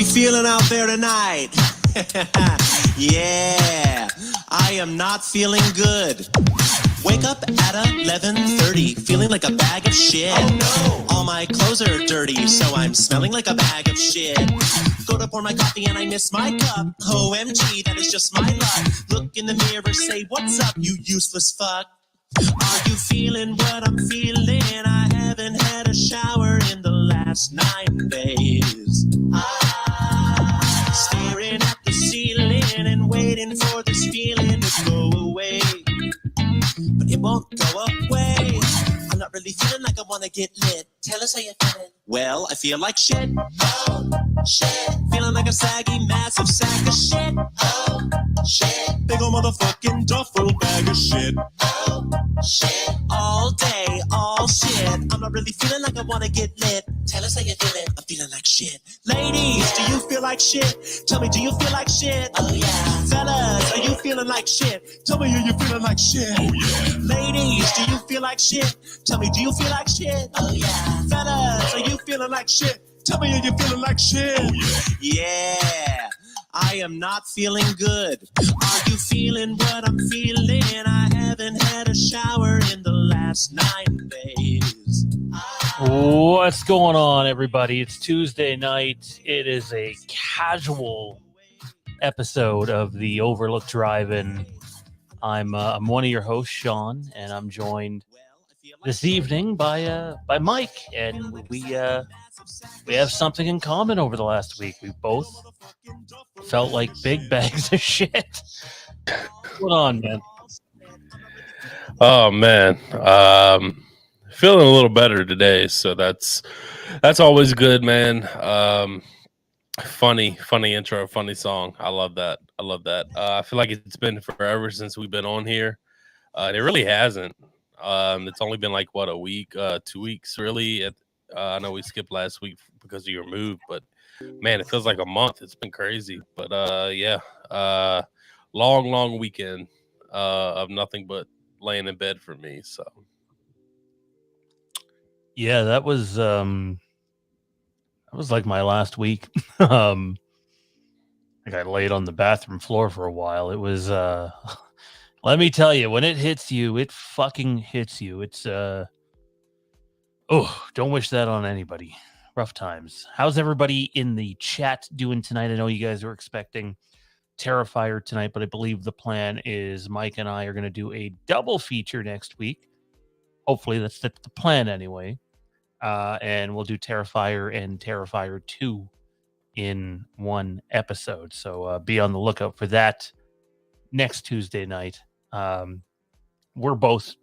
feeling out there tonight? Yeah, I am not feeling good. Wake up at 11:30, feeling like a bag of shit. Oh no! All my clothes are dirty, so I'm smelling like a bag of shit. Go to pour my coffee and I miss my cup. OMG, that is just my luck. Look in the mirror, say, what's up, you useless fuck? Are you feeling what I'm feeling? I haven't had a shower in the last 9 days. Staring at the ceiling and waiting for this feeling to go away. But it won't go away. I'm not really feeling like I want to get lit. Tell us how you're feeling. Well, I feel like shit. Oh, shit. Feeling like a saggy, massive sack of shit. Oh, shit. Big ol' motherfucking duffel bag of shit. Oh, shit. All day, all shit. I'm not really feeling like I want to get lit. Tell us how you're feeling. I'm feeling like shit. Ladies, do you feel like shit? Tell me, do you feel like shit? Oh, yeah. Fellas, are you feeling like shit? Tell me, are you feeling like shit? Oh, yeah. Ladies, do you feel like shit? Tell me, do you feel like shit? Oh, yeah. Fellas, are you feeling like shit? Tell me, are you feeling like shit? Oh, yeah. Yeah, I am not feeling good. Are you feeling what I'm feeling? I haven't had a shower in the last 9 days. What's going on, everybody? It's Tuesday night. It is a casual episode of the Overlook Drive In. I'm one of your hosts, Shawn, and I'm joined this evening by Mike, and we have something in common over the last week. We both felt like big bags of shit. What's going on, man? Oh man, feeling a little better today, so that's always good, man. Funny intro, funny song. I love that. I feel like it's been forever since we've been on here. It really hasn't. It's only been like a week, 2 weeks, really. I know we skipped last week because of your move, but man, it feels like a month. It's been crazy, but yeah, long weekend of nothing but laying in bed for me. So yeah, that was like my last week. I think I laid on the bathroom floor for a while. It was let me tell you, when it hits you, it fucking hits you. It's don't wish that on anybody. Rough times. How's everybody in the chat doing tonight? I know you guys were expecting Terrifier tonight, but I believe the plan is Mike and I are going to do a double feature next week. Hopefully that's the plan anyway. And we'll do Terrifier and Terrifier 2 in one episode. So be on the lookout for that next Tuesday night. We're both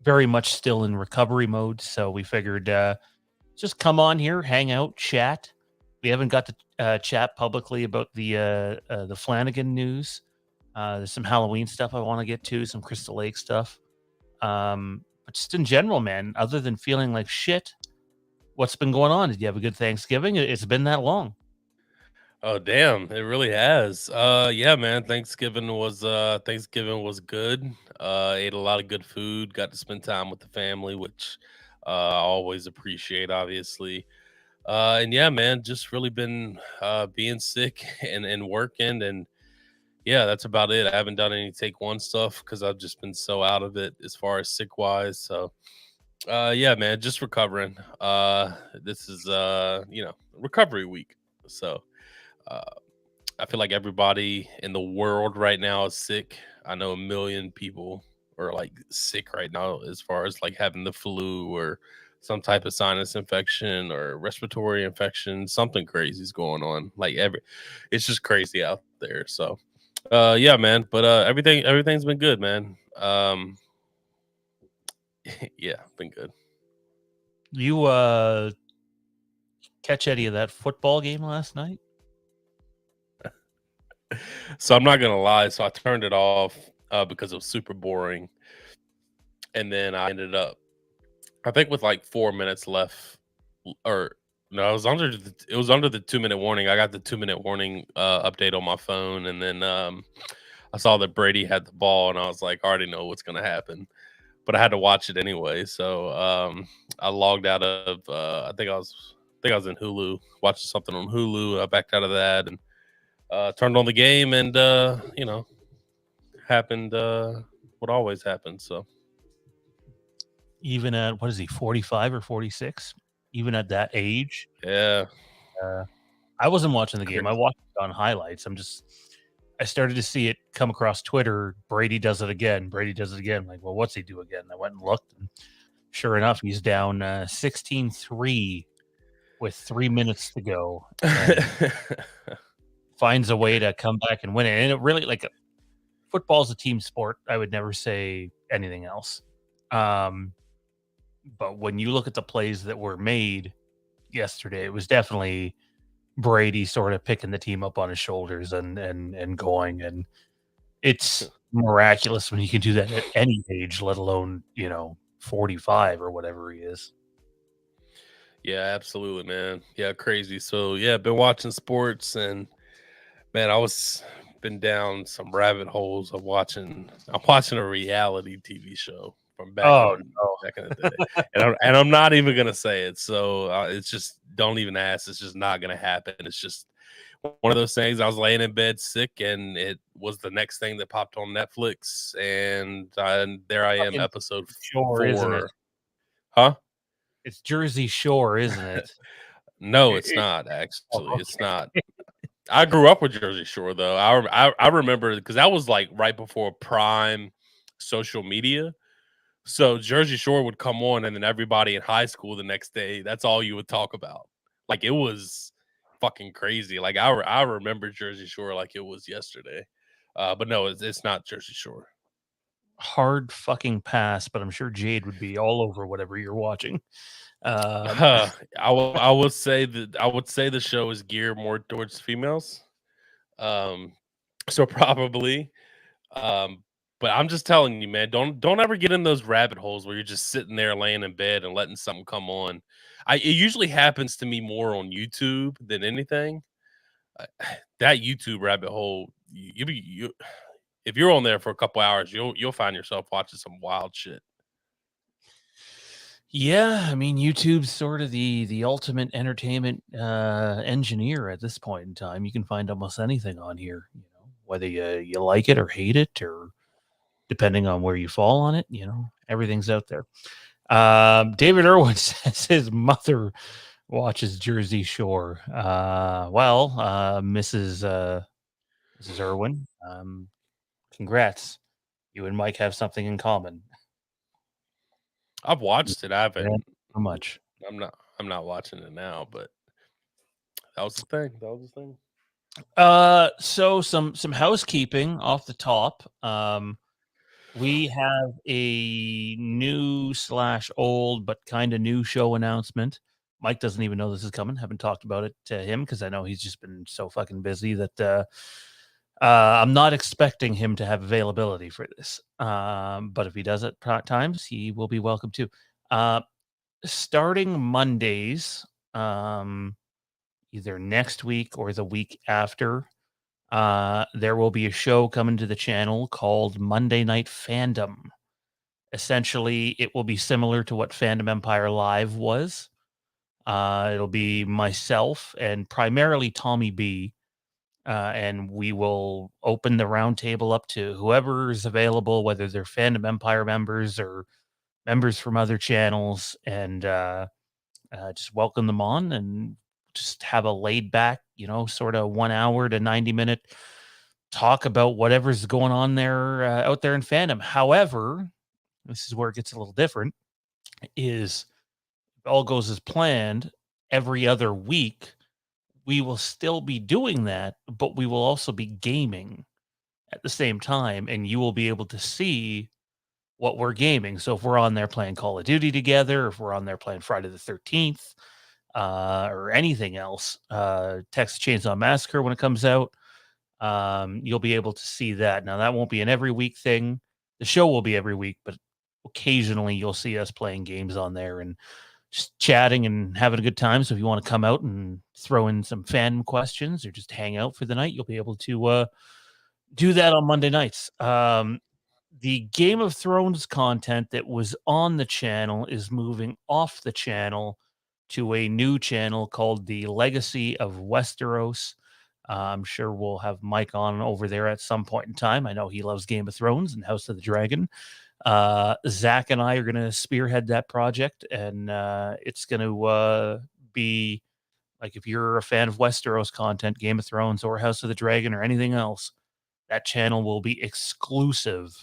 very much still in recovery mode, so we figured just come on here, hang out, chat. We haven't got to chat publicly about the Flanagan news. There's some Halloween stuff I want to get to, some Crystal Lake stuff. But just in general, man, other than feeling like shit, what's been going on? Did you have a good Thanksgiving? It's been that long. oh damn, it really has. Yeah, man, Thanksgiving was good. Ate a lot of good food, got to spend time with the family, which I always appreciate, obviously. And yeah, man, just really been being sick and working, and yeah, that's about it. I haven't done any take one stuff because I've just been so out of it as far as sick wise. So yeah, man, just recovering. This is recovery week. So I feel like everybody in the world right now is sick. I know a million people are like sick right now as far as like having the flu or some type of sinus infection or respiratory infection. Something crazy is going on. It's just crazy out there. So yeah, man, but everything's been good, man. Yeah, been good. You catch any of that football game last night? So I'm not gonna lie. So I turned it off because it was super boring, and then I ended up, I think, with like 4 minutes left, or no, it was under the 2 minute warning. I got the 2 minute warning update on my phone, and then I saw that Brady had the ball, and I was like, I already know what's gonna happen, but I had to watch it anyway. So I logged out of. I think I was think I was in Hulu, watching something on Hulu. I backed out of that and turned on the game, and happened what always happens. So Even at, what is he, 45 or 46? Even at that age, yeah, I wasn't watching the game. I crazy. watched it on highlights. I started to see it come across Twitter. Brady does it again. Brady does it again. Like, well, what's he do again? I went and looked, and sure enough, he's down 16-3 with 3 minutes to go, and finds a way to come back and win it. And it really, like, football's a team sport. I would never say anything else. But when you look at the plays that were made yesterday, it was definitely Brady sort of picking the team up on his shoulders and going. And it's miraculous when you can do that at any age, let alone 45 or whatever he is. Yeah, absolutely, man. Yeah, crazy. So yeah, been watching sports, and man, been down some rabbit holes of watching. I'm watching a reality TV show from back Oh in no. back in the day, and I'm not even gonna say it. So it's just, don't even ask. It's just not gonna happen. It's just one of those things. I was laying in bed sick, and it was the next thing that popped on Netflix, and there I am, Fucking episode Shore, isn't it? 4. Huh? It's Jersey Shore, isn't it? No, It- it's it- not. oh, Actually, it's okay. not. I grew up with Jersey Shore, though. I remember, because that was like right before prime social media. So Jersey Shore would come on, and then everybody in high school the next day, that's all you would talk about. Like, it was fucking crazy. Like, I remember Jersey Shore like it was yesterday. But no, it's not Jersey Shore. Hard fucking pass, but I'm sure Jade would be all over whatever you're watching. I would say the show is geared more towards females. So probably. Um, but I'm just telling you, man, don't ever get in those rabbit holes where you're just sitting there laying in bed and letting something come on. It usually happens to me more on YouTube than anything. Uh, that YouTube rabbit hole, you if you're on there for a couple hours, you'll find yourself watching some wild shit. Yeah, I mean, YouTube's sort of the ultimate entertainment engineer at this point in time. You can find almost anything on here, whether you like it or hate it, or depending on where you fall on it, everything's out there. David Irwin says his mother watches Jersey Shore. Mrs. Irwin, congrats. You and Mike have something in common. I've watched it. I Yeah, haven't. so much. I'm not watching it now, but that was the thing. That was the thing. So some housekeeping off the top. We have a new / old but kind of new show announcement. Mike doesn't even know this is coming. Haven't talked about it to him because I know he's just been so fucking busy that I'm not expecting him to have availability for this. But if he does it times, he will be welcome to. Starting Mondays, either next week or the week after, there will be a show coming to the channel called Monday Night Fandom. Essentially, it will be similar to what Fandom Empire Live was. It'll be myself and primarily Tommy B. And we will open the roundtable up to whoever is available, whether they're Fandom Empire members or members from other channels, and just welcome them on and just have a laid back, sort of 1 hour to 90-minute talk about whatever's going on there out there in fandom. However, this is where it gets a little different. Is if all goes as planned, every other week we will still be doing that, but we will also be gaming at the same time, and you will be able to see what we're gaming. So if we're on there playing Call of Duty together, if we're on there playing Friday the 13th, or anything else, Texas Chainsaw Massacre when it comes out, you'll be able to see that. Now, that won't be an every week thing. The show will be every week, but occasionally you'll see us playing games on there and just chatting and having a good time. So if you want to come out and throw in some fan questions or just hang out for the night, you'll be able to do that on Monday nights. The Game of Thrones content that was on the channel is moving off the channel to a new channel called the Legacy of Westeros. I'm sure we'll have Mike on over there at some point in time. I know he loves Game of Thrones and House of the Dragon. Zach and I are going to spearhead that project, and it's going to be like, if you're a fan of Westeros content, Game of Thrones, or House of the Dragon, or anything else, that channel will be exclusive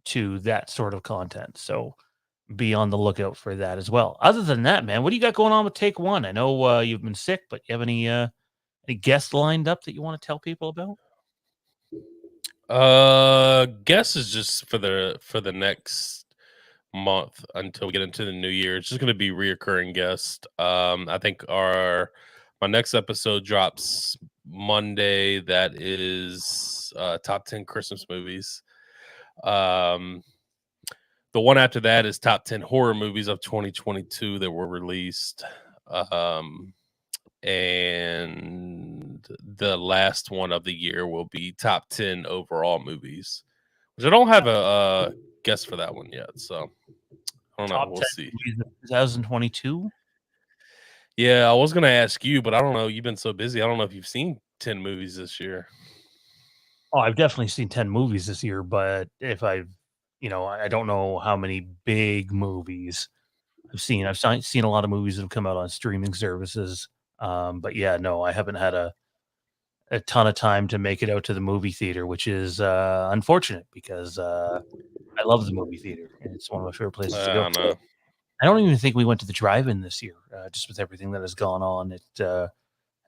to that sort of content. So be on the lookout for that as well. Other than that, man, what do you got going on with Take One? I know you've been sick, but you have any guests lined up that you want to tell people about? Guess is just for the next month until we get into the new year. It's just going to be reoccurring guest. I think my next episode drops Monday. That is top 10 Christmas movies. The one after that is top 10 horror movies of 2022 that were released. And the last one of the year will be top 10 overall movies, which I don't have a guess for that one yet. So I don't know. Top We'll 10 see. movies of 2022? Yeah, I was going to ask you, but I don't know. You've been so busy. I don't know if you've seen 10 movies this year. Oh, I've definitely seen 10 movies this year, but I don't know how many big movies I've seen. I've seen a lot of movies that have come out on streaming services. But yeah, no, I haven't had a ton of time to make it out to the movie theater, which is unfortunate because I love the movie theater and it's one of my favorite places to go. I know. I don't even think we went to the drive-in this year, just with everything that has gone on. It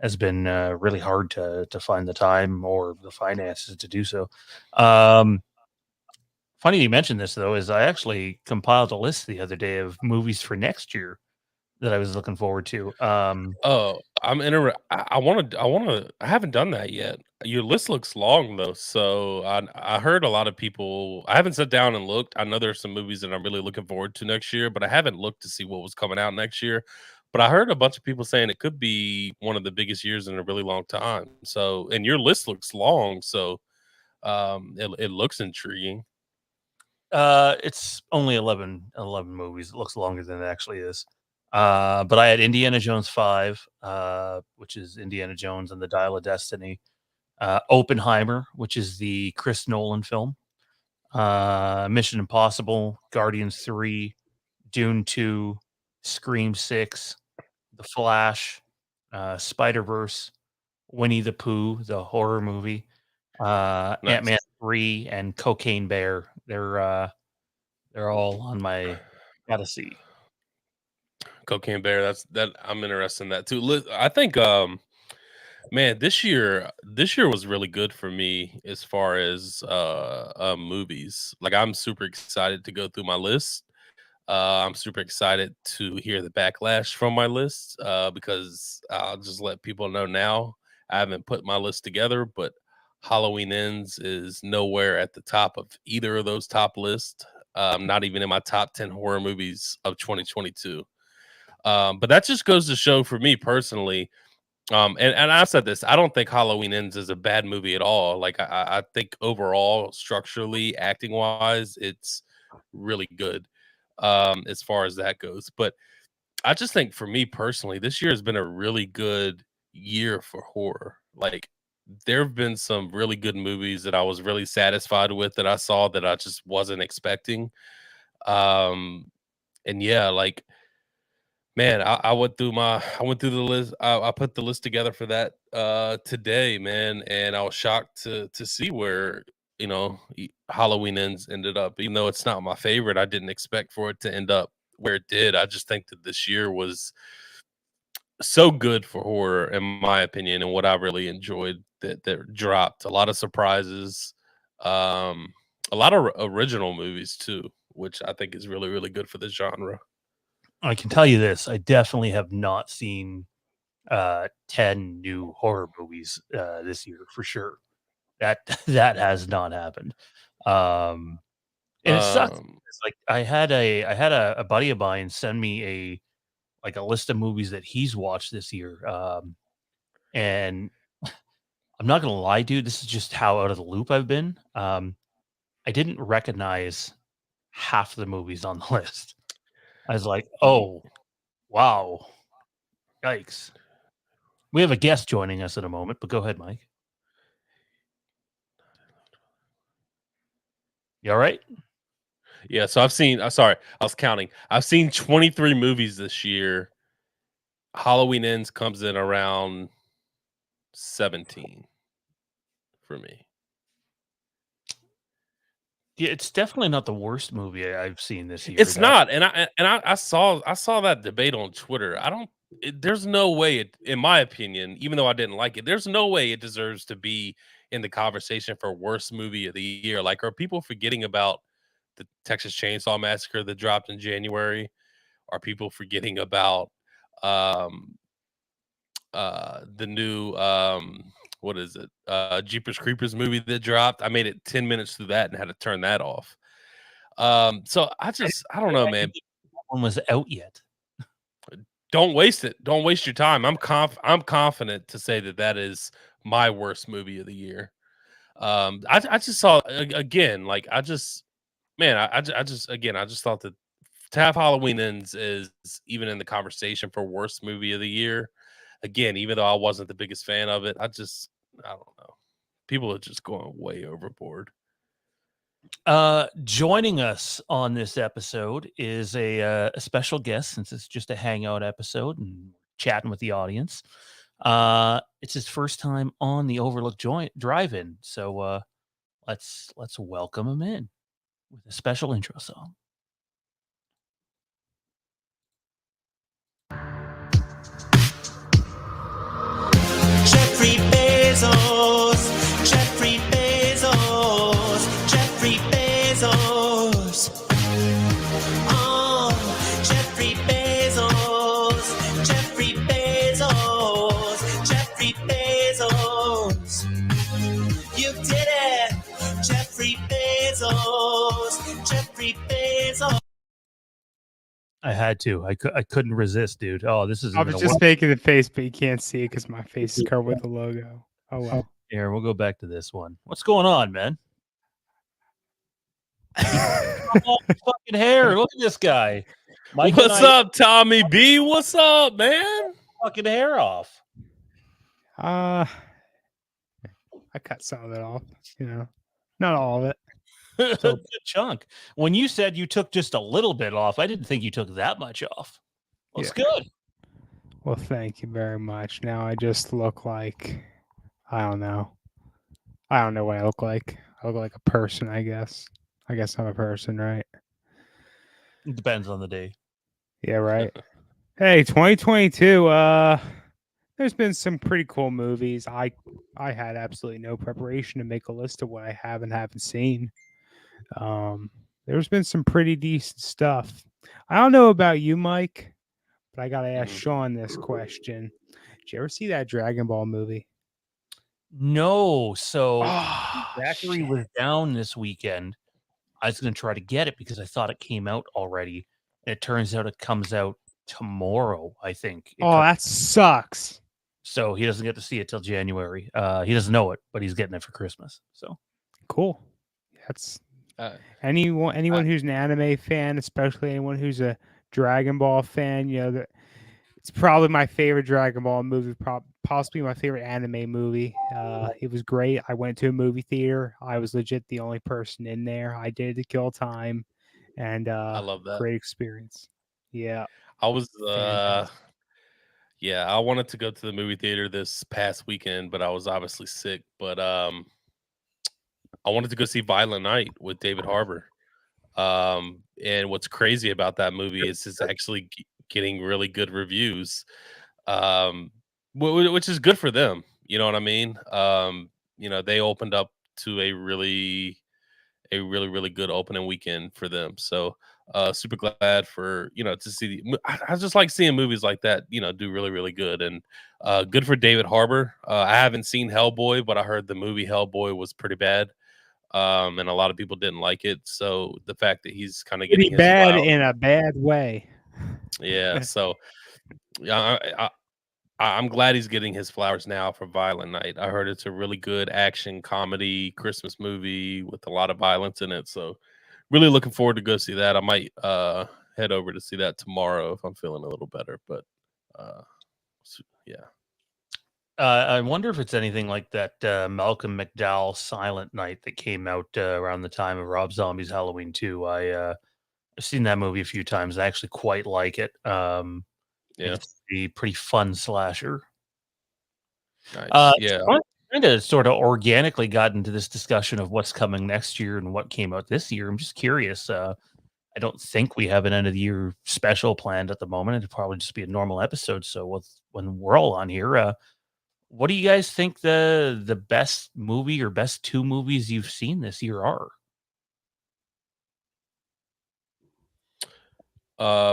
has been really hard to find the time or the finances to do so. Funny you mentioned this, though, is I actually compiled a list the other day of movies for next year that I was looking forward to. Oh, I'm interested. I haven't done that yet. Your list looks long though, so I heard a lot of people. I haven't sat down and looked. I know there's some movies that I'm really looking forward to next year, but I haven't looked to see what was coming out next year. But I heard a bunch of people saying it could be one of the biggest years in a really long time. So, and your list looks long, so it looks intriguing. It's only 11 movies. It looks longer than it actually is. But I had Indiana Jones 5, which is Indiana Jones and the Dial of Destiny. Oppenheimer, which is the Chris Nolan film. Mission Impossible, Guardians 3, Dune 2, Scream 6, The Flash, Spider-Verse, Winnie the Pooh, the horror movie, Ant-Man 3, and Cocaine Bear. They're all on my gotta see. Cocaine Bear. That I'm interested in that too. I think man, this year was really good for me as far as movies. Like I'm super excited to go through my list. I'm super excited to hear the backlash from my list because I'll just let people know now. I haven't put my list together, but Halloween Ends is nowhere at the top of either of those top lists. Not even in my top 10 horror movies of 2022. But that just goes to show for me personally. And I said this, I don't think Halloween Ends is a bad movie at all. Like I think overall, structurally, acting wise, it's really good as far as that goes. But I just think for me personally, this year has been a really good year for horror. Like there have been some really good movies that I was really satisfied with that I saw that I just wasn't expecting. And yeah, like man, I went through the list. I put the list together for that today, man, and I was shocked to see where Halloween Ends ended up. Even though it's not my favorite, I didn't expect for it to end up where it did. I just think that this year was so good for horror, in my opinion, and what I really enjoyed that dropped. A lot of surprises, a lot of original movies too, which I think is really really good for the genre. I can tell you this: I definitely have not seen 10 new horror movies this year for sure. That that has not happened. And it sucks. Um, It's like I had a buddy of mine send me a list of movies that he's watched this year. And I'm not gonna lie, dude, this is just how out of the loop I've been. I didn't recognize half the movies on the list. I was like, ye- oh wow. Yikes. We have a guest joining us in a moment, but go ahead, Mike. You all right? Yeah, so I've seen. Sorry, I was counting. I've seen 23 movies this year. Halloween Ends comes in around 17 for me. Yeah, it's definitely not the worst movie I've seen this year. It's not, and I saw that debate on Twitter. I don't. There's no way, in my opinion, even though I didn't like it, there's no way it deserves to be in the conversation for worst movie of the year. Like, are people forgetting about the Texas Chainsaw Massacre that dropped in January? Are people forgetting about um the new what is it? Jeepers Creepers movie that dropped? I made it 10 minutes through that and had to turn that off. So I don't know, I man. didn't think that one was out yet. Don't waste it. Don't waste your time. I'm confident to say that is my worst movie of the year. I just saw again, like I just man, I just again, I just thought that to have Halloween Ends is even in the conversation for worst movie of the year. Again, even though I wasn't the biggest fan of it, I don't know. People are just going way overboard. Joining us on this episode is a special guest, since it's just a hangout episode and chatting with the audience. It's his first time on the Overlook Drive In, so let's welcome him in with a special intro song. Jeffrey Bezos, Jeffrey Bezos, Jeffrey Bezos. Oh, Jeffrey Bezos, Jeffrey Bezos, Jeffrey Bezos. You did it, Jeffrey Bezos, Jeffrey Bezos. I had to. I couldn't resist, dude. Oh, this is I was just making the face, but you can't see it because my face is covered with the logo. Oh well. Here, we'll go back to this one. What's going on, man? Oh, fucking hair. Look at this guy. Mike and What's I up, Tommy B? What's up, man? fucking hair off. I cut some of it off. Not all of it. Good chunk. When you said you took just a little bit off, I didn't think you took that much off. Looks good. Well, thank you very much. Now I just look like I don't know. I don't know what I look like. I look like a person, I guess. I guess I'm a person, right? It depends on the day. Yeah, right. Hey, 2022. There's been some pretty cool movies. I had absolutely no preparation to make a list of what I have and haven't seen. There's been some pretty decent stuff. I don't know about you, Mike, but I gotta ask Shawn this question. Did you ever see that Dragon Ball movie? No. So Oh, Zachary was down this weekend. I was going to try to get it because I thought it came out already. And it turns out it comes out tomorrow, I think. That sucks. So he doesn't get to see it till January. He doesn't know it, but he's getting it for Christmas. So Cool. That's anyone who's an anime fan, especially anyone who's a Dragon Ball fan, it's probably my favorite Dragon Ball movie, possibly my favorite anime movie. It was great. I went to a movie theater. I was legit the only person in there. I did it to kill time, and I love that. great experience. Yeah, I was fantastic. yeah, I wanted to go to the movie theater this past weekend, but I was obviously sick. But I wanted to go see Violent Night with David Harbour. And what's crazy about that movie is it's actually getting really good reviews, which is good for them. You know what I mean? They opened up to a really good opening weekend for them. So super glad for to see I just like seeing movies like that do really, really good, and good for David Harbour. I haven't seen Hellboy, but I heard the movie Hellboy was pretty bad, and a lot of people didn't like it. So the fact that he's kind of getting Pretty his bad flowers, in a bad way. yeah. So yeah, I'm glad he's getting his flowers now for Violent Night. I heard it's a really good action comedy Christmas movie with a lot of violence in it. So really looking forward to go see that. I might head over to see that tomorrow if I'm feeling a little better. But Yeah. I wonder if it's anything like that Malcolm McDowell Silent Night that came out around the time of Rob Zombie's Halloween 2. I've seen that movie a few times. I actually quite like it. I think Yeah. it's a pretty fun slasher. Nice. Yeah. Kind of sort of organically got into this discussion of what's coming next year and what came out this year. I'm just curious. I don't think we have an end of the year special planned at the moment. It'd probably just be a normal episode. So when we're all on here, what do you guys think the best movie or best two movies you've seen this year are?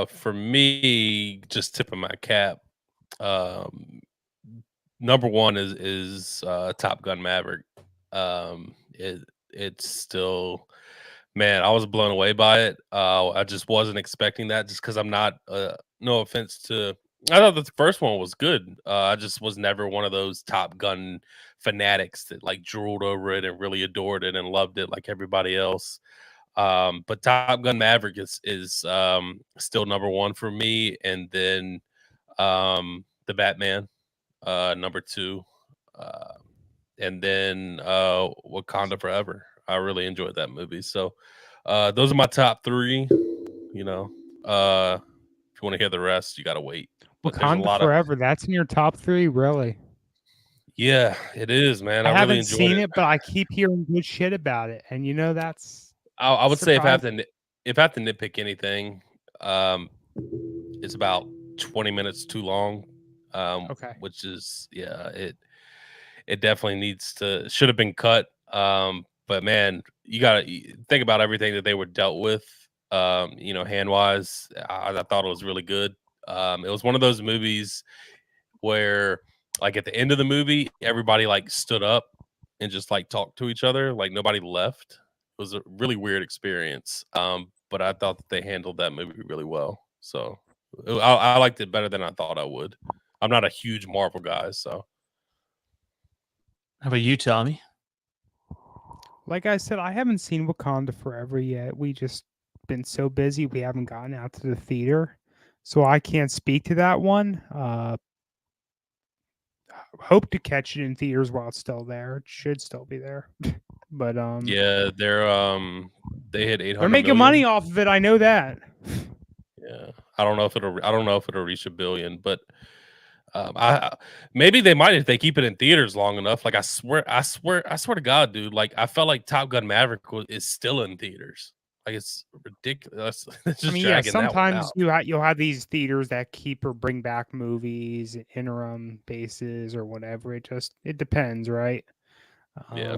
For me, just tipping my cap. Um, Number one is Top Gun Maverick. It's still, man, I was blown away by it. I just wasn't expecting that, just because I'm not. No offense to, I thought the first one was good. I just was never one of those Top Gun fanatics that like drooled over it and really adored it and loved it like everybody else. But Top Gun Maverick is still number one for me, and then the Batman, number two, uh, and then Wakanda Forever. I really enjoyed that movie. So those are my top three. You know, if you want to hear the rest, you got to wait. But there's a Wakanda lot of, Forever. That's in your top 3, really? yeah, it is, man. I I really haven't enjoyed seen it. it, but I keep hearing good shit about it, and that's I would say surprising. if I have to nitpick anything, it's about 20 minutes too long. Okay. Which is, yeah, it definitely should have been cut. But man, you gotta think about everything that they were dealt with. Hand wise, I thought it was really good. It was one of those movies where, like, at the end of the movie, everybody like stood up and just like talked to each other, like nobody left. It was a really weird experience. But I thought that they handled that movie really well. So I liked it better than I thought I would. I'm not a huge Marvel guy, so How about you, Tommy? Like I said, I haven't seen Wakanda Forever yet. We just been so busy, we haven't gotten out to the theater, so I can't speak to that one. Hope to catch it in theaters while it's still there. It should still be there, but yeah, they hit 800 they're making million. money off of it. I know that. Yeah, I don't know if it'll reach a billion, but I maybe they might if they keep it in theaters long enough. Like I swear to God, dude. Like I felt like Top Gun Maverick is still in theaters. Like it's ridiculous. It's I just mean, yeah, dragging that one sometimes out. you'll have these theaters that keep or bring back movies, interim bases or whatever. It depends, right? Yeah.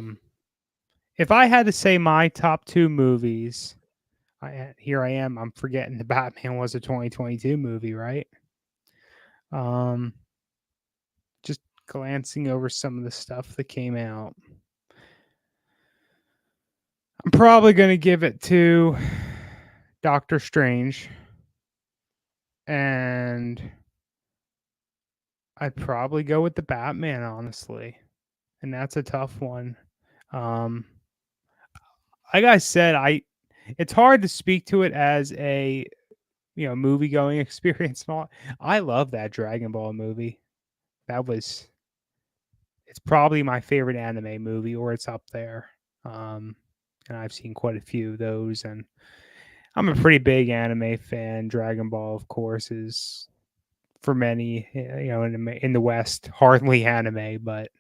If I had to say my top 2 movies, here I am. I'm forgetting the Batman was a 2022 movie, right? Just glancing over some of the stuff that came out. I'm probably going to give it to Doctor Strange. And I'd probably go with the Batman, honestly. And that's a tough one. Like I said, it's hard to speak to it as a movie going experience. I love that Dragon Ball movie. It's probably my favorite anime movie, or it's up there. And I've seen quite a few of those, and I'm a pretty big anime fan. Dragon Ball, of course, is for many, in the West, hardly anime, but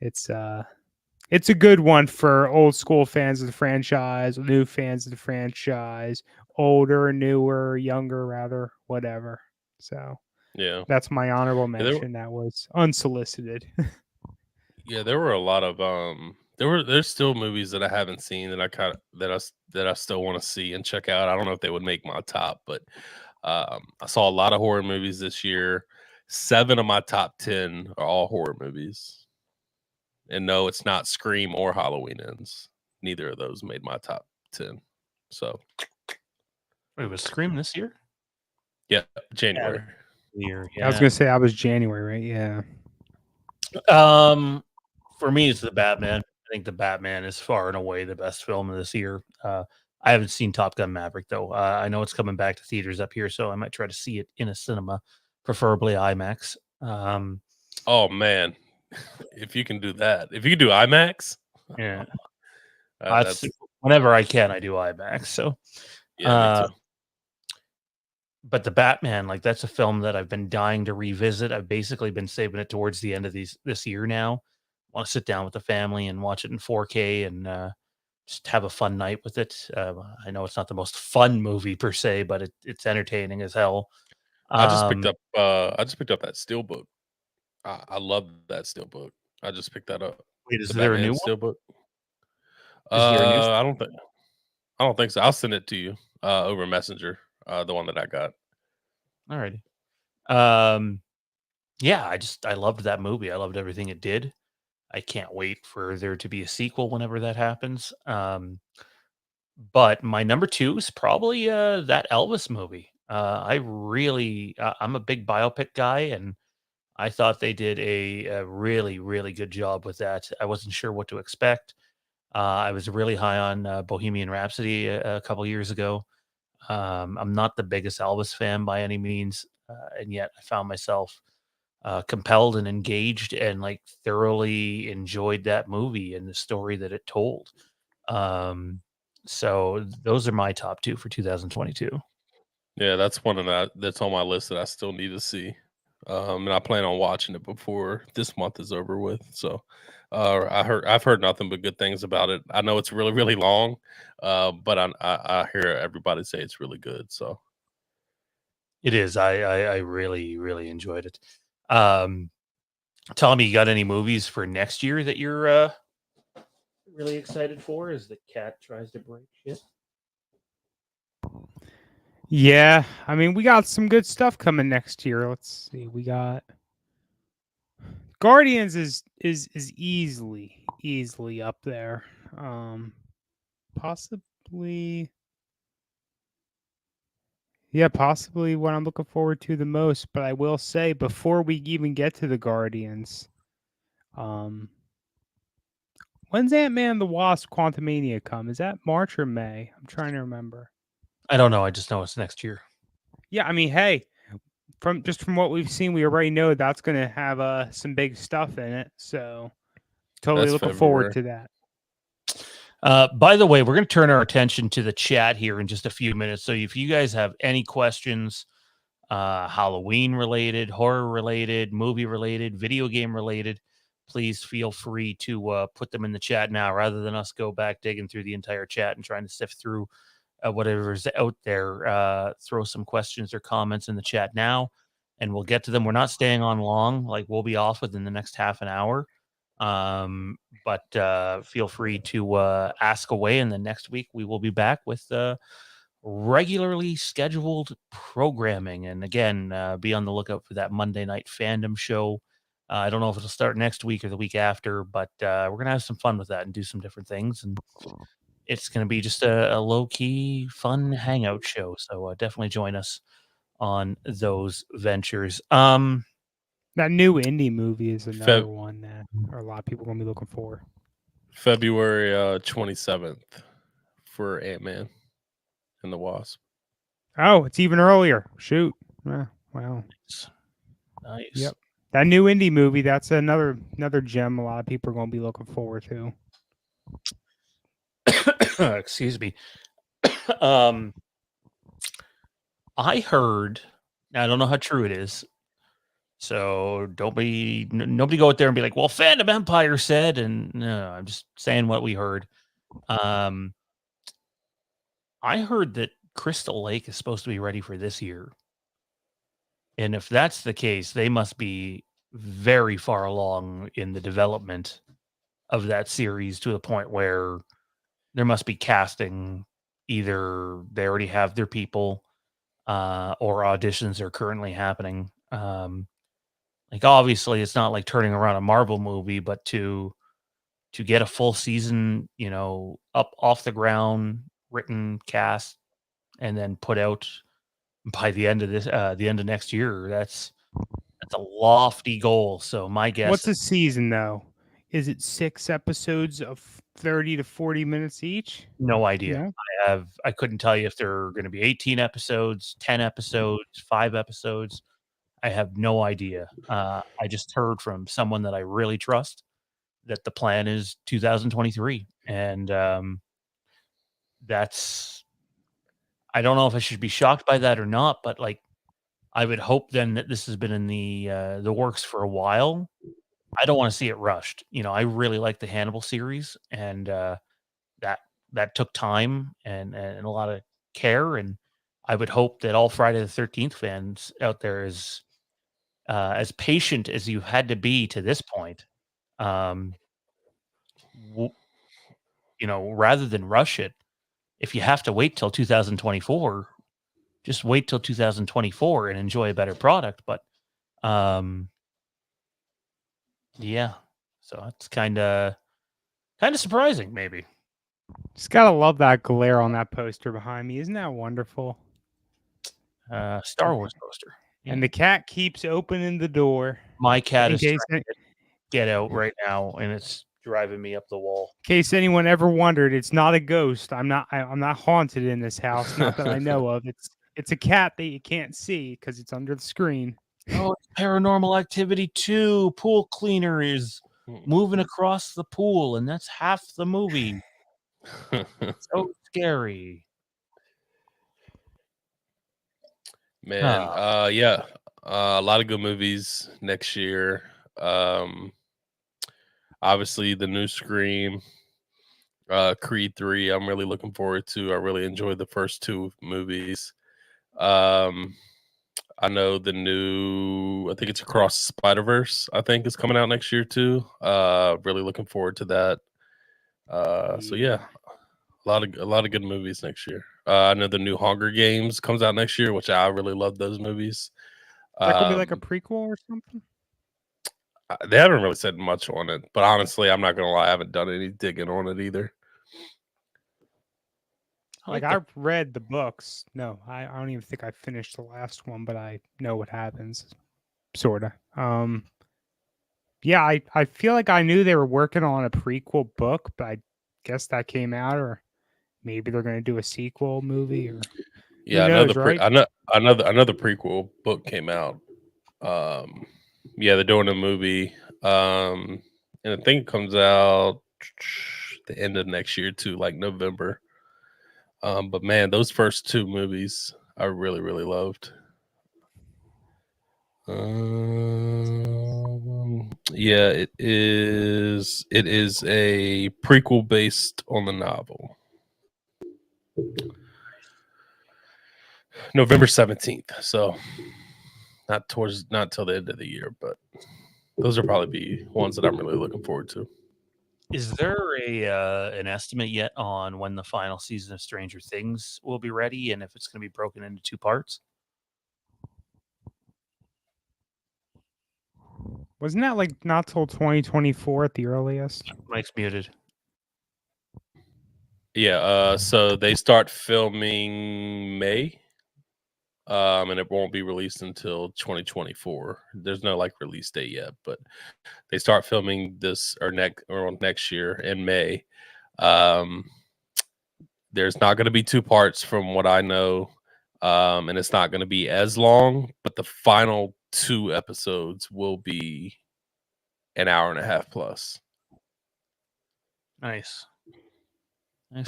it's a good one for old school fans of the franchise, new fans of the franchise, older, newer, younger, rather, whatever. So Yeah. that's my honorable Yeah, mention. That was unsolicited. there were a lot of there's still movies that I haven't seen that I kind of that I still want to see and check out. I don't know if they would make my top, but I saw a lot of horror movies this year. 7 of my top 10 are all horror movies. And no, it's not Scream or Halloween Ends. Neither of those made my top 10. So, Wait, was Scream this year? yeah, January. Year, I was yeah. gonna say I was January, right? Yeah. For me, it's the Batman. I think the Batman is far and away the best film of this year. I haven't seen Top Gun Maverick though. I know it's coming back to theaters up here, so I might try to see it in a cinema, preferably IMAX. Oh man, if you can do that, if you can do IMAX, Yeah, that's whenever I can, I do IMAX. So, yeah, me too. but the Batman, like that's a film that I've been dying to revisit. I've basically been saving it towards the end of this year now. Want to sit down with the family and watch it in 4K and just have a fun night with it. I know it's not the most fun movie per se, but it's entertaining as hell. I just picked Um, up that Steelbook. I love that Steelbook. I just picked that up. Wait, is The there a new Batman one? Steelbook. Is there a new? I don't think so. I'll send it to you over Messenger. The one that I got. Alrighty. Yeah, I loved that movie. I loved everything it did. I can't wait for there to be a sequel whenever that happens. But my number two is probably that Elvis movie. I'm a big biopic guy, and I thought they did a really, really good job with that. I wasn't sure what to expect. I was really high on Bohemian Rhapsody a couple years ago. I'm not the biggest Elvis fan by any means, and yet I found myself compelled and engaged and like thoroughly enjoyed that movie and the story that it told. Um, so those are my top two for 2022. Yeah, that's that's on my list that I still need to see. And I plan on watching it before this month is over with. So, I've heard nothing but good things about it. I know it's really really long, but I hear everybody say it's really good. So, It is. I really really enjoyed it. Tommy, you got any movies for next year that you're really excited for? As the cat tries to break shit. Yeah, I mean, we got some good stuff coming next year. Let's see. We got Guardians is easily up there. Possibly Yeah, possibly what I'm looking forward to the most, but I will say before we even get to the Guardians, um when's Ant-Man and the Wasp Quantumania come? Is that March or May? I'm trying to remember. I don't know. I just know it's next year. Yeah, I mean, hey, from what we've seen, we already know that's going to have some big stuff in it. So totally that's looking forward February. to that. By the way, we're going to turn our attention to the chat here in just a few minutes. So if you guys have any questions, Halloween related, horror related, movie related, video game related, please feel free to put them in the chat now rather than us go back digging through the entire chat and trying to sift through whatever's out there. Throw some questions or comments in the chat now and we'll get to them. We're not staying on long. Like we'll be off within the next half an hour. But feel free to ask away, and then next week we will be back with regularly scheduled programming. And again, be on the lookout for that Monday night fandom show. I don't know if it'll start next week or the week after, but we're gonna have some fun with that and do some different things. And it's gonna be just a low key, fun hangout show. So definitely join us on those ventures. That new indie movie is another Feb- one that a lot of people are going to be looking for. February 27th for Ant-Man and the Wasp. Oh, it's even earlier. Shoot. Wow. Nice. Yep. That new indie movie, that's another gem a lot of people are going to be looking forward to. Excuse me. I heard, I don't know how true it is, so nobody go out there and be like, well, Fandom Empire said, and no, I'm just saying what we heard. I heard that Crystal Lake is supposed to be ready for this year. And if that's the case, they must be very far along in the development of that series to the point where there must be casting. Either they already have their people, or auditions are currently happening. Like obviously, it's not like turning around a Marvel movie, but to get a full season, up off the ground, written cast, and then put out by the end of the end of next year. That's a lofty goal. So my guess, What's a season, though? Is it 6 episodes of 30 to 40 minutes each? no idea. Yeah. I couldn't tell you if there are going to be 18 episodes, 10 episodes, 5 episodes. I have no idea. I just heard from someone that I really trust that the plan is 2023, and that's. I don't know if I should be shocked by that or not, but like I would hope then that this has been in the works for a while. I don't want to see it rushed. I really like the Hannibal series, and that that took time and a lot of care, and I would hope that all Friday the 13th fans out there is as patient as you had to be to this point. Um, rather than rush it, if you have to wait till 2024, just wait till 2024 and enjoy a better product. But yeah, so it's kind of surprising, maybe. Just gotta love that glare on that poster behind me. Isn't that wonderful? Star Wars poster. And the cat keeps opening the door. My cat In is case, trying to get out right now, and it's driving me up the wall. in case anyone ever wondered, it's not a ghost. I'm not haunted in this house. Not that I know of. It's a cat that you can't see because it's under the screen. Oh, it's Paranormal Activity 2. Pool cleaner is moving across the pool, and that's half the movie. So scary. Man, yeah. A lot of good movies next year. Obviously the new Scream, Creed 3, I'm really looking forward to. I really enjoyed the first two movies. I know the new, I think it's Across the Spider-Verse, I think is coming out next year too. Really looking forward to that. So yeah, a lot of good movies next year. I know the new Hunger Games comes out next year, which I really love those movies. Is that gonna be like a prequel or something? They haven't really said much on it, but honestly, I'm not gonna lie, I haven't done any digging on it either. I've read the books. No, I don't even think I finished the last one, but I know what happens, sorta. Yeah, I feel like I knew they were working on a prequel book, but I guess that came out, or maybe they're going to do a sequel movie, or Yeah, knows, right? another prequel book came out. Yeah, they're doing a movie, and I think it comes out the end of next year too, like November. But man, those first two movies I really, really loved. Yeah, it is a prequel based on the novel. November 17th. So not till the end of the year, but those will probably be ones that I'm really looking forward to. Is there an estimate yet on when the final season of Stranger Things will be ready, and if it's going to be broken into two parts? Wasn't that like not till 2024 at the earliest? Mike's muted. Yeah, so they start filming May, and it won't be released until 2024. There's no like release date yet, but they start filming this next year in May. There's not going to be two parts from what I know, and it's not going to be as long, but the final two episodes will be an hour and a half plus. Nice. We're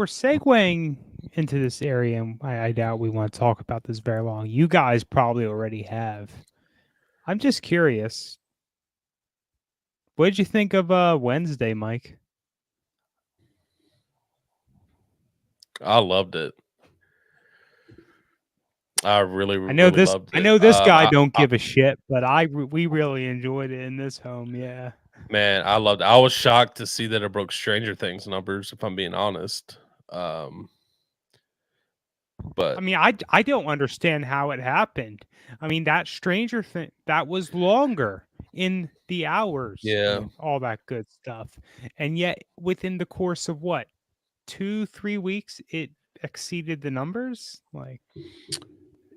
segueing into this area, and I doubt we want to talk about this very long. You guys probably already have. I'm just curious. What did you think of Wednesday, Mike? I loved it. I really, I know really this. loved it. I know this guy don't give a shit, but we really enjoyed it in this home. Yeah, man, I loved it. I was shocked to see that it broke Stranger Things numbers, if I'm being honest. But I mean, I don't understand how it happened. I mean, that Stranger Thing that was longer in the hours, yeah, and all that good stuff, and yet within the course of what 2-3 weeks, it exceeded the numbers. Like,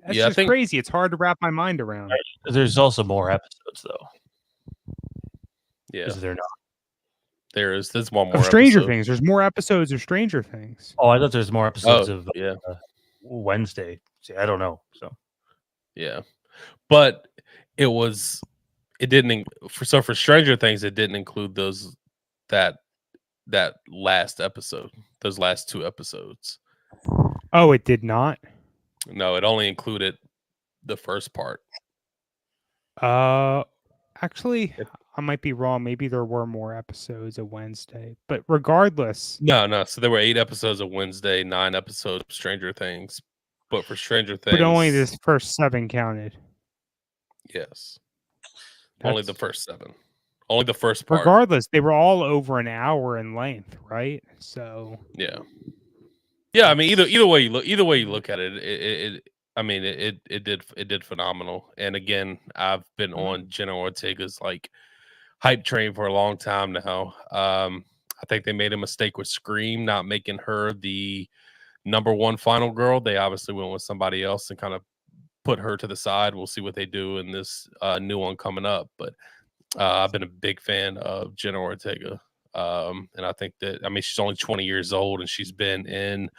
that's just crazy. It's hard to wrap my mind around. There's also more episodes, though. Yeah, is there not? There's one more of Stranger episode. Things. There's more episodes of Stranger Things. Oh, I thought there's more episodes of yeah. Wednesday. See, I don't know. So yeah, but it didn't for Stranger Things it didn't include that last episode, those last 2 episodes. Oh, it did not. No, it only included the first part. Actually, It- I might be wrong. Maybe there were more episodes of Wednesday, but regardless, No. So there were 8 episodes of Wednesday, 9 episodes of Stranger Things. But for Stranger but only Things, this first 7 counted. yes, only the That's first 7, only the first part. regardless. They were all over an hour in length, right? So Yeah. I mean, that's- either way you look at it, I mean, it did phenomenal. And again, I've been Mhm. on Jenna Ortega's like hype train for a long time now. I think they made a mistake with Scream, not making her the #1 final girl. They obviously went with somebody else and kind of put her to the side. We'll see what they do in this new one coming up. But I've been a big fan of Jenna Ortega. And I think that, I mean, she's only 20 years old and she's been in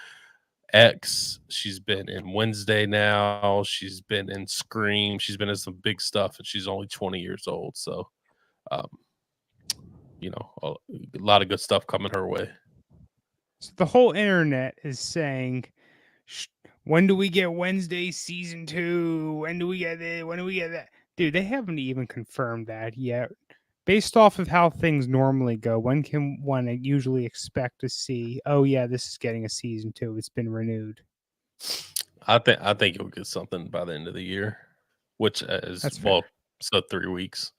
X, she's been in Wednesday now, she's been in Scream, she's been in some big stuff, and she's only 20 years old. So, um, a lot of good stuff coming her way. So the whole internet is saying, when do we get Wednesday season 2? When do we get it? When do we get that? Dude, they haven't even confirmed that yet. Based off of how things normally go, when can one usually expect to see, oh yeah, this is getting a season 2. It's been renewed. I think you'll get something by the end of the year, which is That's fair. so 3 weeks.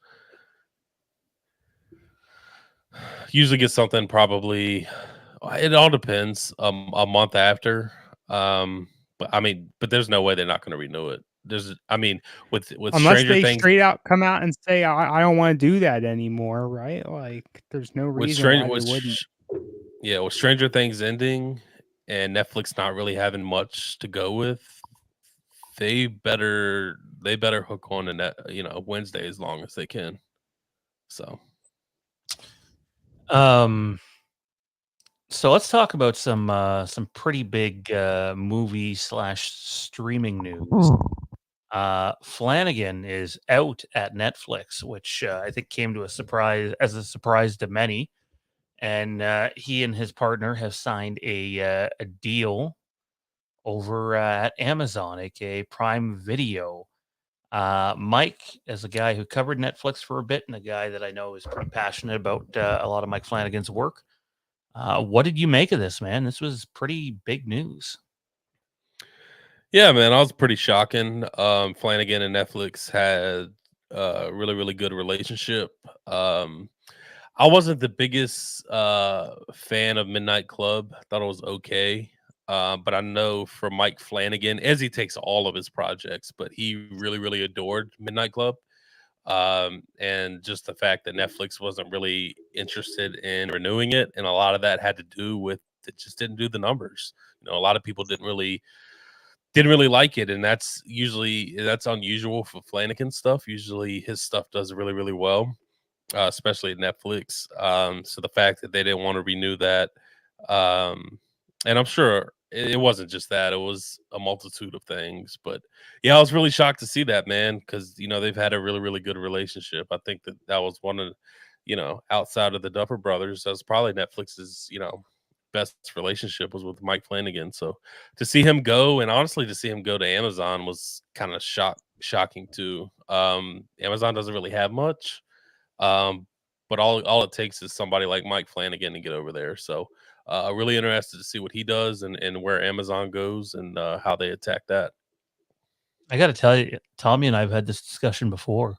Usually get something probably. It all depends. A month after. But there's no way they're not going to renew it. With Unless Stranger they Things, straight out come out and say, I don't want to do that anymore, right? Like, there's no with reason Stranger why they wouldn't. with Stranger Things ending and Netflix not really having much to go with, they better hook on to Wednesday as long as they can. So So let's talk about some pretty big movie / streaming news. Flanagan is out at Netflix, which I think came to a surprise to many. And he and his partner have signed a deal over at Amazon, aka Prime Video. Mike, as a guy who covered Netflix for a bit and a guy that I know is pretty passionate about a lot of Mike Flanagan's work, what did you make of this, man? This was pretty big news. yeah, man, I was pretty shocking. Flanagan and Netflix had a really, really good relationship. I wasn't the biggest fan of Midnight Club. I thought it was okay. But I know from Mike Flanagan, as he takes all of his projects, but he really, really adored Midnight Club. And just the fact that Netflix wasn't really interested in renewing it. And a lot of that had to do with it just didn't do the numbers. A lot of people didn't really like it. And that's unusual for Flanagan stuff. Usually his stuff does really, really well. Especially at Netflix. So the fact that they didn't want to renew that, and I'm sure it wasn't just that; it was a multitude of things. But yeah, I was really shocked to see that, man, because they've had a really, really good relationship. I think that was one of, outside of the Duffer Brothers, that's probably Netflix's, best relationship was with Mike Flanagan. So to see him go, and honestly to see him go to Amazon was kind of shocking too. Amazon doesn't really have much. But all it takes is somebody like Mike Flanagan to get over there. So really interested to see what he does and where Amazon goes and how they attack that. I got to tell you, Tommy and I have had this discussion before.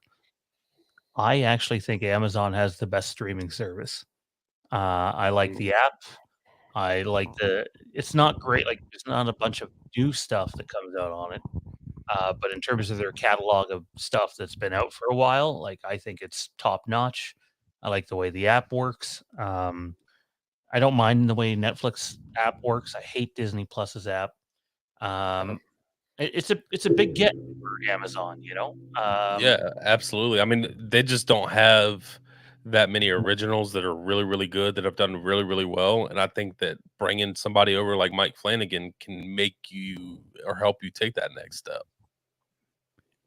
I actually think Amazon has the best streaming service. I like the app. I like it's not great. Like, there's not a bunch of new stuff that comes out on it. But in terms of their catalog of stuff that's been out for a while, like, I think it's top notch. I like the way the app works. I don't mind the way Netflix app works. I hate Disney Plus's app. It's a big get for Amazon, Yeah, absolutely. I mean, they just don't have that many originals that are really, really good that have done really, really well. And I think that bringing somebody over like Mike Flanagan can make you or help you take that next step.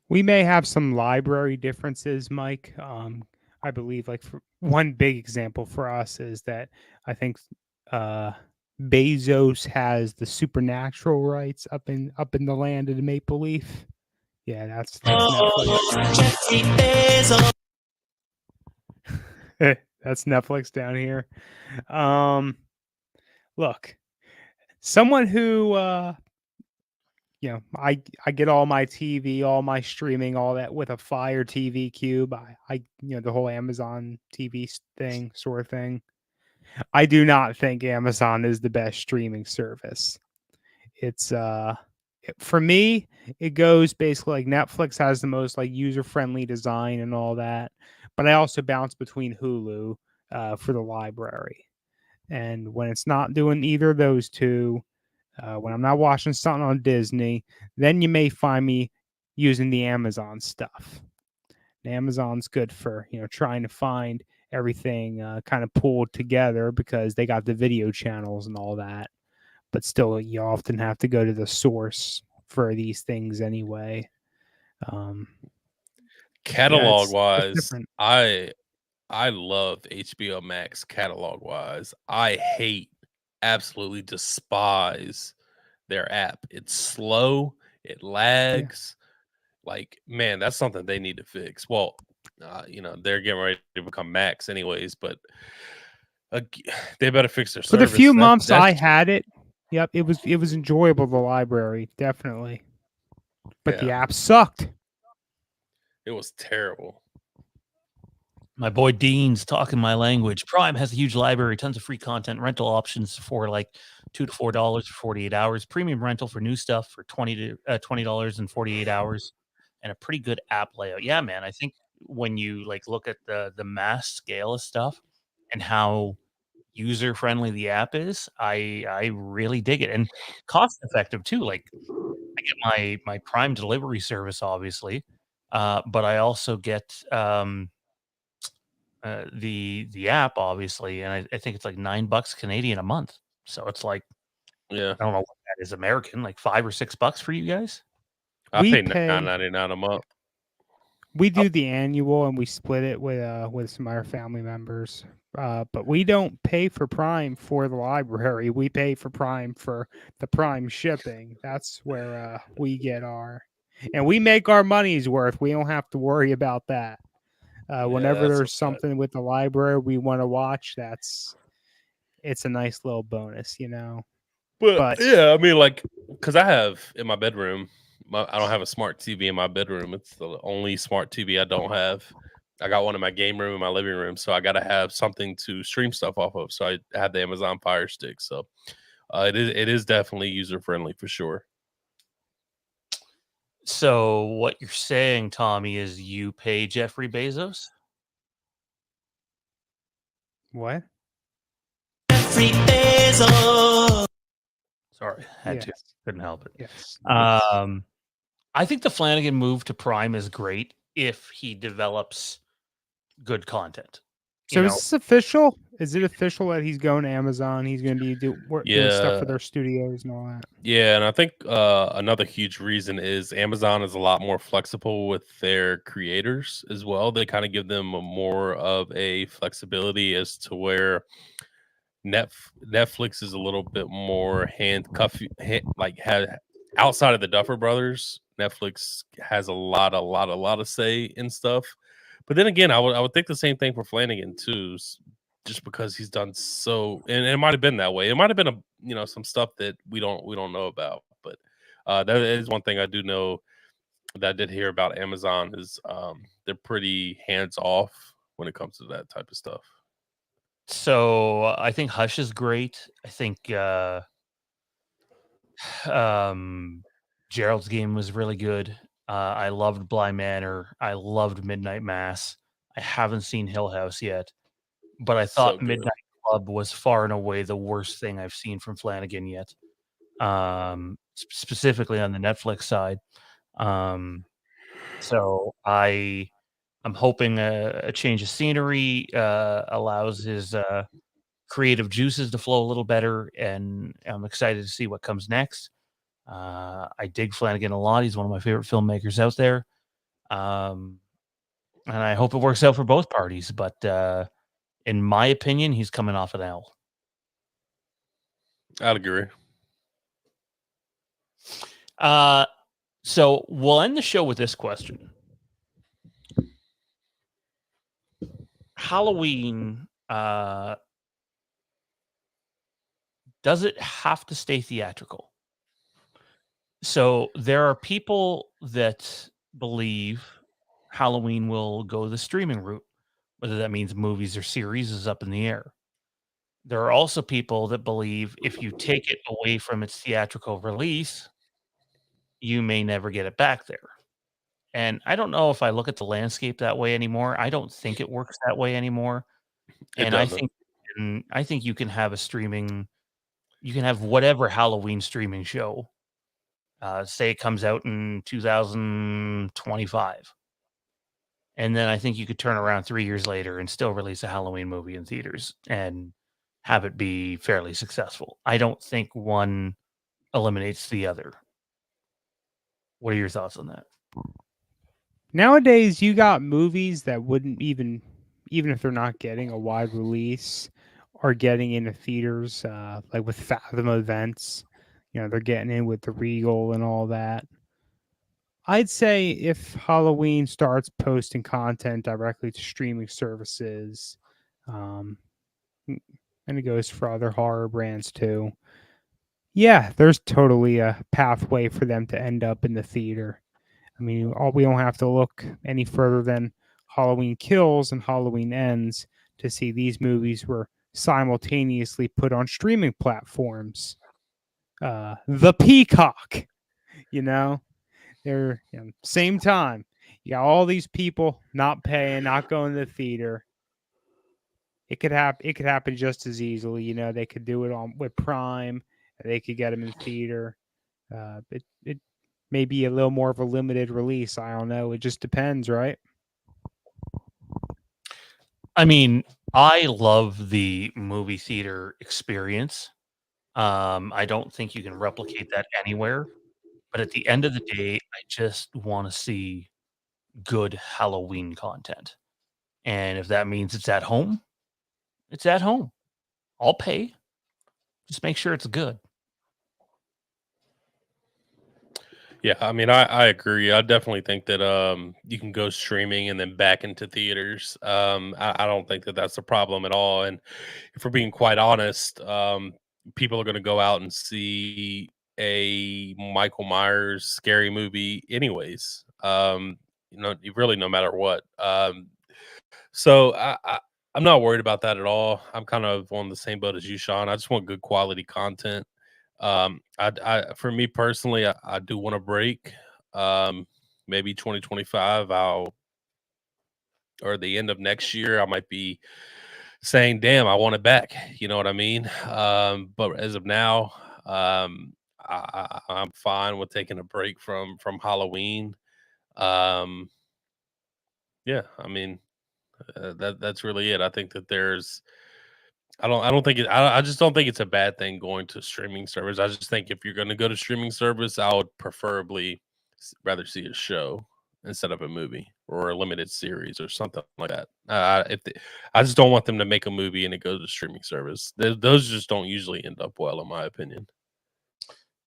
We may have some library differences, Mike. I believe like one big example for us is that I think Bezos has the supernatural rights up in the land of the Maple Leaf. Yeah, that's Netflix. Jeffrey Bezos. That's Netflix down here. Look, someone who I get all my TV, all my streaming, all that with a Fire TV Cube. I the whole Amazon TV thing, sort of thing. I do not think Amazon is the best streaming service. It's for me, it goes basically like Netflix has the most like user-friendly design and all that, but I also bounce between Hulu for the library. And when it's not doing either of those two, when I'm not watching something on Disney, then you may find me using the Amazon stuff. And Amazon's good for trying to find everything kind of pulled together because they got the video channels and all that. But still, you often have to go to the source for these things anyway. Catalog it's wise, different. I love HBO Max catalog wise. I absolutely despise their app. It's slow, it lags. Like, man, that's something they need to fix. Well, they're getting ready to become Max anyways, but they better fix their For the service. few months I That's had it, yep, it was enjoyable, the library, definitely. But the app sucked. It was terrible. My boy Dean's talking my language. Prime has a huge library, tons of free content, rental options for like $2 to $4 for 48 hours, premium rental for new stuff for $20 and 48 hours, and a pretty good app layout. Yeah, man. I think when you like look at the mass scale of stuff and how user friendly the app is, I really dig it, and cost effective too. Like I get my Prime delivery service, obviously, but I also get the app, obviously, and I think it's like $9 Canadian a month. So it's like Yeah. I don't know what that is American, like $5 or $6 for you guys. I We pay pay $9.99 a month. We do the annual and we split it with some of our family members. But we don't pay for Prime for the library. We pay for Prime for the Prime shipping. That's where we get and we make our money's worth. We don't have to worry about that. Whenever that's there's what's up. something with the library we want to watch, it's a nice little bonus, But yeah, I mean, like, because I have in my bedroom, I don't have a smart TV in my bedroom. It's the only smart TV I don't have. I got one in my game room in my living room, so I got to have something to stream stuff off of. So I have the Amazon Fire Stick. So it is definitely user friendly for sure. So what you're saying, Tommy, is you pay Jeffrey Bezos? What? Jeffrey Bezos. Sorry, had to. Yes. Couldn't help it. Yes. I think the Flanagan move to Prime is great if he develops good content. So is this official? Is it official that he's going to Amazon? He's going to be doing stuff for their studios and all that. Yeah, and I think another huge reason is Amazon is a lot more flexible with their creators as well. They kind of give them more of a flexibility as to where Netflix is a little bit more outside of the Duffer Brothers. Netflix has a lot of say in stuff. But then again, I would think the same thing for Flanagan too, just because he's done so, and it might have been that way. It might have been some stuff that we don't know about. But that is one thing I do know that I did hear about Amazon is they're pretty hands off when it comes to that type of stuff. So I think Hush is great. I think Gerald's Game was really good. I loved Bly Manor. I loved Midnight Mass. I haven't seen Hill House yet, but I thought Midnight Club was far and away the worst thing I've seen from Flanagan yet. Specifically on the Netflix side. So I'm hoping a change of scenery allows his creative juices to flow a little better, and I'm excited to see what comes next. I dig Flanagan a lot. He's one of my favorite filmmakers out there. And I hope it works out for both parties. But in my opinion, he's coming off an L. I'd agree. So we'll end the show with this question. Halloween, does it have to stay theatrical? So there are people that believe Halloween will go the streaming route. Whether that means movies or series is up in the air. There are also people that believe if you take it away from its theatrical release, you may never get it back there. And I don't know if I look at the landscape that way anymore. I don't think it works that way anymore. It And I doesn't. think you can have you can have whatever Halloween streaming show. Say it comes out in 2025. And then I think you could turn around 3 years later and still release a Halloween movie in theaters and have it be fairly successful. I don't think one eliminates the other. What are your thoughts on that? Nowadays, you got movies that wouldn't even if they're not getting a wide release, are getting into theaters, like with Fathom Events. They're getting in with the Regal and all that. I'd say if Halloween starts posting content directly to streaming services, um, and it goes for other horror brands too, yeah, there's totally a pathway for them to end up in the theater. I mean, we don't have to look any further than Halloween Kills and Halloween Ends to see these movies were simultaneously put on streaming platforms. The Peacock, they're same time. You got all these people not paying, not going to the theater. It could happen. It could happen just as easily. They could do it on with Prime. They could get them in theater. It may be a little more of a limited release. I don't know. It just depends, right? I mean, I love the movie theater experience. I don't think you can replicate that anywhere. But at the end of the day, I just want to see good Halloween content. And if that means it's at home, it's at home. I'll pay. Just make sure it's good. Yeah, I mean, I agree. I definitely think that you can go streaming and then back into theaters. I don't think that that's a problem at all. And if we're being quite honest, people are going to go out and see a Michael Myers scary movie anyways. Really, no matter what. So I'm not worried about that at all. I'm kind of on the same boat as you, Sean. I just want good quality content. For me personally, I do want a break. Maybe 2025, or the end of next year, I might be saying, "Damn, I want it back." You know what I mean? But as of now, I'm fine with taking a break from Halloween. Um, yeah, I mean, that's really it. I think that there's I don't think I just don't think it's a bad thing going to streaming service. I just think if you're going to go to streaming service, I would preferably rather see a show instead of a movie or a limited series or something like that. I just don't want them to make a movie and it goes to streaming service. Those just don't usually end up well, in my opinion.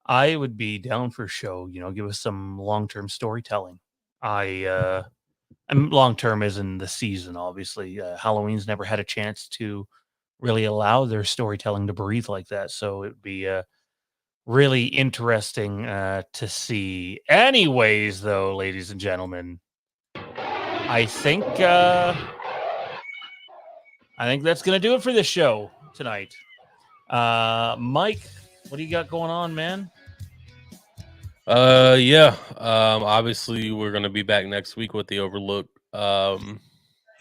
I would be down for a show, give us some long-term storytelling. And long-term is in the season, obviously. Halloween's never had a chance to really allow their storytelling to breathe like that. So it would be really interesting to see. Anyways, though, ladies and gentlemen, I think that's gonna do it for this show tonight. Mike, what do you got going on, man? Yeah. Obviously we're gonna be back next week with the Overlook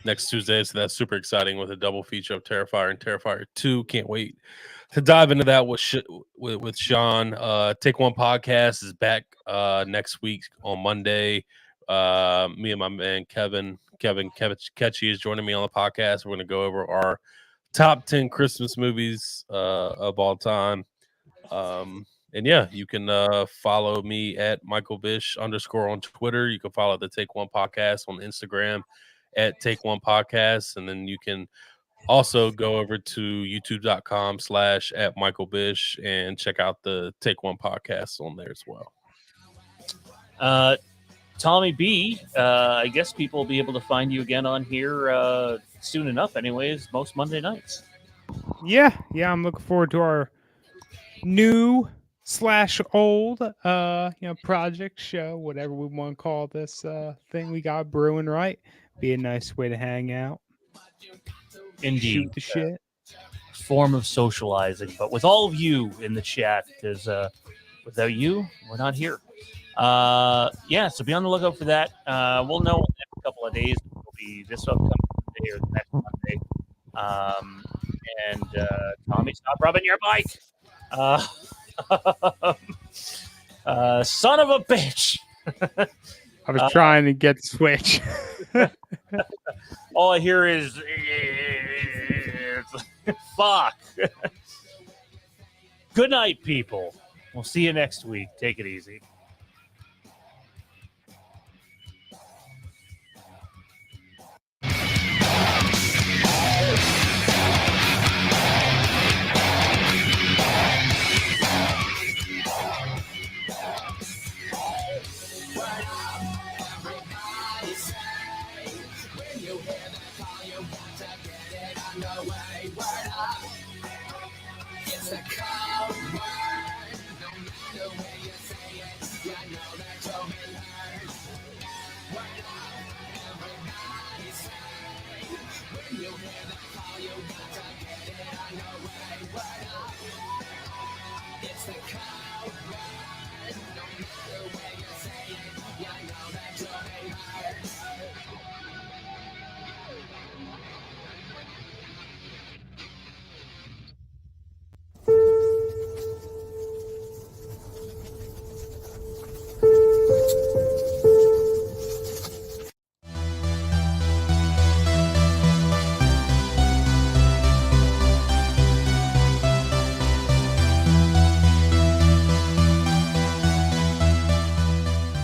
next Tuesday, so that's super exciting with a double feature of Terrifier and Terrifier 2. Can't wait to dive into that with Shawn. Take One Podcast is back next week on Monday. Me and my man Kevin Ketchy is joining me on the podcast. We're going to go over our top 10 Christmas movies of all time. yeah, you can follow me at Michael Bish _ on Twitter. You can follow the Take One Podcast on Instagram at Take One Podcast. And then you can also go over to youtube.com/ at Michael Bish and check out the Take One Podcast on there as well. Tommy B, I guess people will be able to find you again on here soon enough, anyways, most Monday nights. Yeah, I'm looking forward to our new / old project, show, whatever we want to call this thing we got brewing, right? Be a nice way to hang out, Indeed. shoot the shit. Form of socializing, but with all of you in the chat, because without you, we're not here. So be on the lookout for that. We'll know in the next couple of days. It will be this upcoming Monday or the next Monday. Tommy, stop rubbing your bike. Son of a bitch. I was trying to get the switch. All I hear is fuck. Good night, people. We'll see you next week. Take it easy.